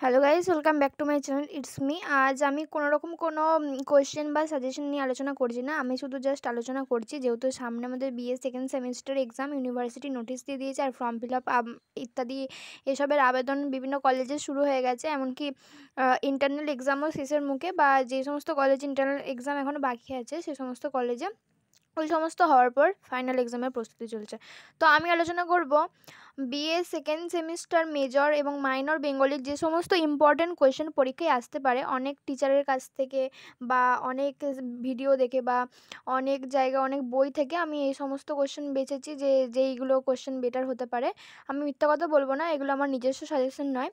Hello guys, welcome back to my channel. It's me. আজ আমি কোনো রকম কোনো কোয়েশ্চেন বা সাজেশন নিয়ে আলোচনা করছি না। আমি শুধু জাস্ট আলোচনা করছি, যেহেতু সামনে আমাদের BA second semester exam, university notice দিয়ে দিয়েছে আর ফর্ম ফিল আপ ইত্যাদি এসবের আবেদন বিভিন্ন কলেজে শুরু হয়ে গেছে। এমনকি ইন্টারনাল এক্সামও শেষের মুখে, বা যে সমস্ত কলেজ ইন্টারনাল এক্সাম এখনও বাকি আছে সে সমস্ত কলেজে ওই সমস্ত হওয়ার পর ফাইনাল এক্সামের প্রস্তুতি চলছে। তো আমি আলোচনা করব বিএ সেকেন্ড সেমিস্টার মেজর এবং মাইনর বেঙ্গলির যে সমস্ত ইম্পর্ট্যান্ট কোয়েশ্চেন পরীক্ষায় আসতে পারে অনেক টিচারের কাছ থেকে, বা অনেক ভিডিও দেখে, বা অনেক জায়গায় অনেক বই থেকে আমি এই সমস্ত কোয়েশ্চেন বেছেছি যে যেইগুলো কোয়েশ্চেন বেটার হতে পারে। আমি মিথ্যা কথা বলবো না, এগুলো আমার নিজস্ব সাজেশন নয়।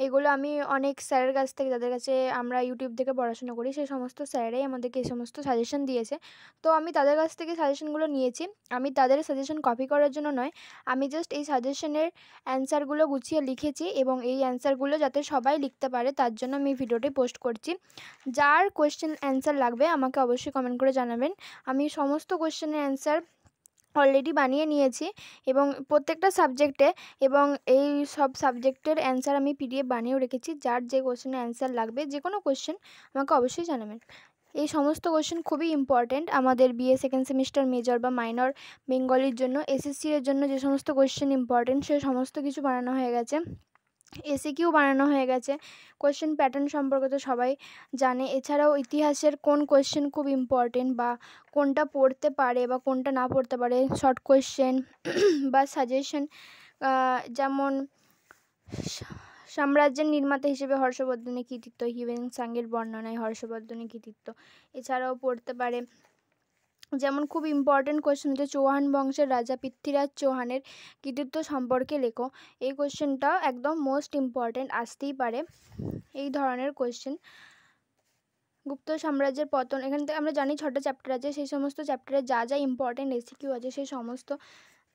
এগুলো আমি অনেক স্যারের কাছ থেকে, যাদের কাছে আমরা ইউটিউব থেকে পড়াশোনা করি, সেই সমস্ত স্যারেরাই আমাদেরকে এই সমস্ত সাজেশন দিয়েছে। তো আমি তাদের কাছ থেকে সাজেশনগুলো নিয়েছি। আমি তাদের সাজেশন কপি করার জন্য নয়, আমি জাস্ট এই সাজেশনের অ্যান্সারগুলো গুছিয়ে লিখেছি, এবং এই অ্যান্সারগুলো যাতে সবাই লিখতে পারে তার জন্য আমি ভিডিওটি পোস্ট করছি। যার কোয়েশ্চেন অ্যান্সার লাগবে আমাকে অবশ্যই কমেন্ট করে জানাবেন। আমি সমস্ত কোয়েশ্চেনের অ্যান্সার অলরেডি বানিয়ে নিয়েছি, এবং প্রত্যেকটা সাবজেক্টে, এবং এই সব সাবজেক্টের অ্যান্সার আমি পিডিএফ বানিয়েও রেখেছি। যার যে কোয়েশ্চেনের অ্যান্সার লাগবে, যে কোনো কোয়েশ্চেন, আমাকে অবশ্যই জানাবেন। এই সমস্ত কোয়েশ্চেন খুবই ইম্পর্ট্যান্ট আমাদের বিএ সেকেন্ড সেমিস্টার মেজর বা মাইনর বেঙ্গলির জন্য। এসএসসি এর জন্য যে সমস্ত কোয়েশ্চেন ইম্পর্ট্যান্ট সে সমস্ত কিছু বানানো হয়ে গেছে। এসিকিউ বানানো হয়ে গেছে। কোয়েশ্চেন প্যাটার্ন সম্পর্কে তো সবাই জানে। এছাড়াও ইতিহাসের কোন কোয়েশ্চেন খুব ইম্পর্টেন্ট, বা কোনটা পড়তে পারে বা কোনটা না পড়তে পারে, শর্ট কোয়েশ্চেন বা সাজেশন। যেমন সাম্রাজ্যের নির্মাতা হিসেবে হর্ষবর্ধনের কৃতিত্ব, হিউয়েন সাংয়ের বর্ণনায় হর্ষবর্ধনের কৃতিত্ব। এছাড়াও পড়তে পারে, যেমন খুব ইম্পর্ট্যান্ট কোয়েশ্চেন হচ্ছে চৌহান বংশের রাজা পৃথ্বীরাজ চৌহানের কৃতিত্ব সম্পর্কে লেখো। এই কোয়েশ্চেনটা একদম মোস্ট ইম্পর্ট্যান্ট, আসতেই পারে এই ধরনের কোয়েশ্চেন। গুপ্ত সাম্রাজ্যের পতন, এখান থেকে আমরা জানি 6টা চ্যাপ্টার আছে, সেই সমস্ত চ্যাপ্টারে যা যা ইম্পর্ট্যান্ট এসিকিউ আছে সেই সমস্ত।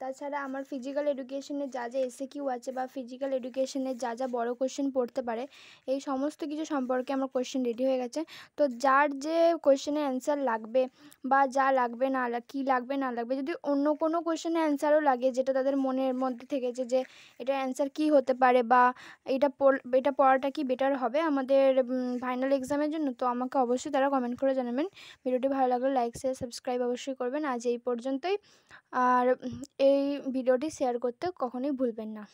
তাছাড়া আমার ফিজিক্যাল এডুকেশনে যা যা এসিকিউ আছে, বা ফিজিক্যাল এডুকেশনে যা যা বড় কোয়েশ্চেন পড়তে পারে, এই সমস্ত কিছু সম্পর্কে আমার কোয়েশ্চেন রেডি হয়ে গেছে। তো যার যে কোয়েশ্চেনের অ্যান্সার লাগবে, বা যা লাগবে না কী লাগবে না লাগবে, যদি অন্য কোনো কোয়েশ্চেনের অ্যান্সারও লাগে যেটা তাদের মনের মধ্যে থেকেছে যে এটার অ্যান্সার কী হতে পারে, বা এটা পড়াটা কি বেটার হবে আমাদের ফাইনাল এক্সামের জন্য, তো আমাকে অবশ্যই তারা কমেন্ট করে জানাবেন। ভিডিওটি ভালো লাগলে লাইক শেয়ার সাবস্ক্রাইব অবশ্যই করবেন। আজ এই পর্যন্তই। আর এই ভিডিওটি শেয়ার করতে কখনোই ভুলবেন না।